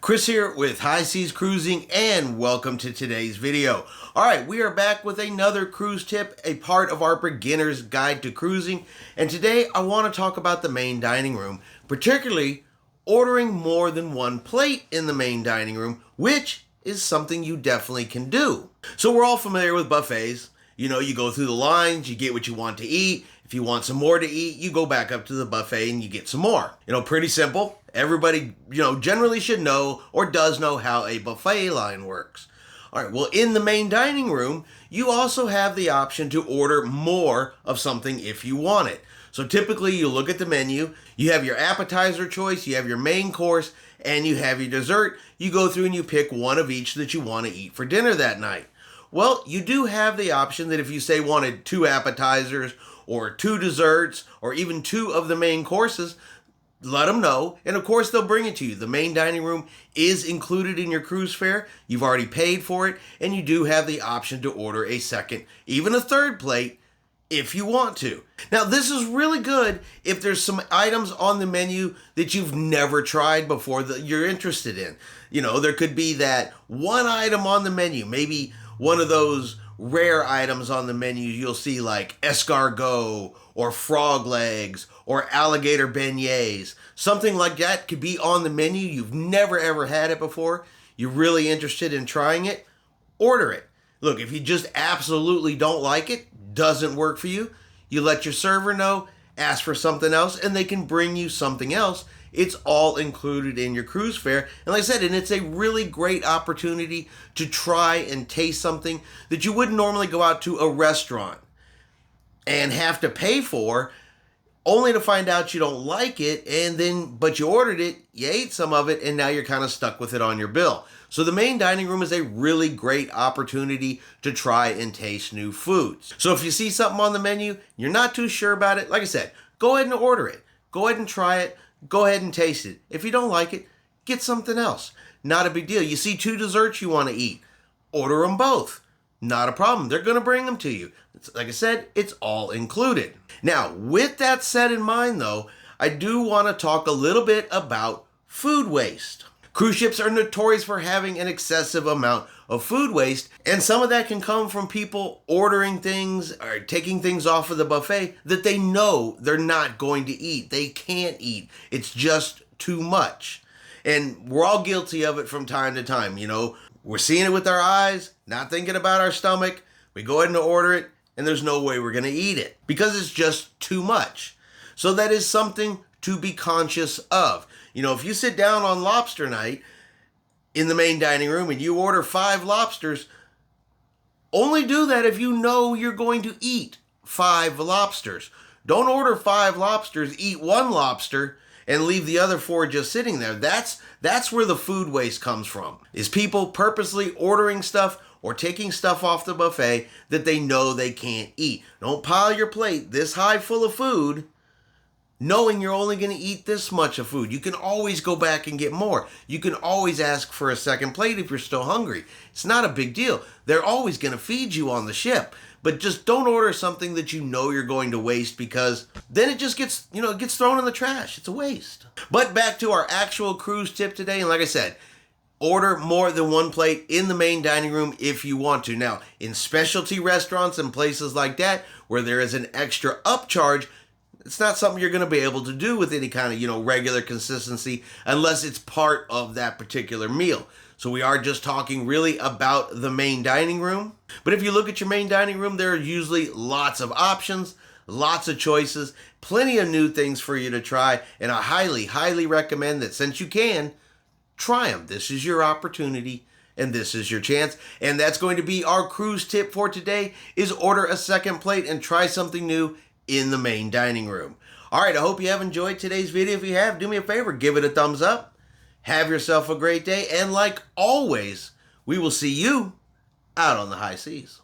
Chris here with High Seas Cruising, and welcome to today's video. Alright, we are back with another cruise tip, a part of our beginner's guide to cruising, and today I want to talk about the main dining room, particularly ordering more than one plate in the main dining room, which is something you definitely can do. So we're all familiar with buffets. You know, you go through the lines, you get what you want to eat. If you want some more to eat, you go back up to the buffet and you get some more. You know, pretty simple. Everybody, generally should know or does know how a buffet line works. All right, well, in the main dining room, you also have the option to order more of something if you want it. So typically you look at the menu, you have your appetizer choice, you have your main course, and you have your dessert. You go through and you pick one of each that you want to eat for dinner that night. Well, you do have the option that if you say wanted 2 appetizers or 2 desserts or even 2 of the main courses, let them know, and of course they'll bring it to you. The main dining room is included in your cruise fare. You've already paid for it, and you do have the option to order a second, even a third plate if you want to. Now, this is really good if there's some items on the menu that you've never tried before that you're interested in. You know, there could be that one item on the menu, maybe one of those rare items on the menu you'll see like escargot or frog legs or alligator beignets. Something like that could be on the menu. You've never ever had it before. You're really interested in trying it. Order it. Look, if you just absolutely don't like it, doesn't work for you, you let your server know, ask for something else, and they can bring you something else. It's all included in your cruise fare. And like I said, and it's a really great opportunity to try and taste something that you wouldn't normally go out to a restaurant and have to pay for, only to find out you don't like it, but you ordered it, you ate some of it, and now you're kind of stuck with it on your bill. So the main dining room is a really great opportunity to try and taste new foods. So if you see something on the menu, you're not too sure about it, like I said, go ahead and order it. Go ahead and try it. Go ahead and taste it. If you don't like it, get something else. Not a big deal. You see 2 desserts you want to eat, order them both. Not a problem. They're going to bring them to you. Like I said, it's all included. Now, with that said in mind, though, I do want to talk a little bit about food waste. Cruise ships are notorious for having an excessive amount of food waste, and some of that can come from people ordering things or taking things off of the buffet that they know they're not going to eat. They can't eat. It's just too much. And we're all guilty of it from time to time. You know, we're seeing it with our eyes, not thinking about our stomach. We go ahead and order it, and there's no way we're going to eat it because it's just too much. So that is something to be conscious of. You know, if you sit down on lobster night in the main dining room and you order 5 lobsters, only do that if you know you're going to eat 5 lobsters. Don't order 5 lobsters, eat 1 lobster, and leave the other 4 just sitting there. That's where the food waste comes from, is people purposely ordering stuff or taking stuff off the buffet that they know they can't eat. Don't pile your plate this high full of food knowing you're only going to eat this much of food. You can always go back and get more. You can always ask for a second plate if you're still hungry. It's not a big deal. They're always going to feed you on the ship. But just don't order something that you know you're going to waste, because then it just gets, it gets thrown in the trash. It's a waste. But back to our actual cruise tip today. And like I said, order more than 1 plate in the main dining room if you want to. Now, in specialty restaurants and places like that where there is an extra upcharge, it's not something you're going to be able to do with any kind of, regular consistency unless it's part of that particular meal. So we are just talking really about the main dining room. But if you look at your main dining room, there are usually lots of options, lots of choices, plenty of new things for you to try. And I highly, highly recommend that since you can, try them. This is your opportunity and this is your chance. And that's going to be our cruise tip for today, is order a second plate and try something new in the main dining room. All right, I hope you have enjoyed today's video. If you have, do me a favor, give it a thumbs up. Have yourself a great day, and like always, we will see you out on the high seas.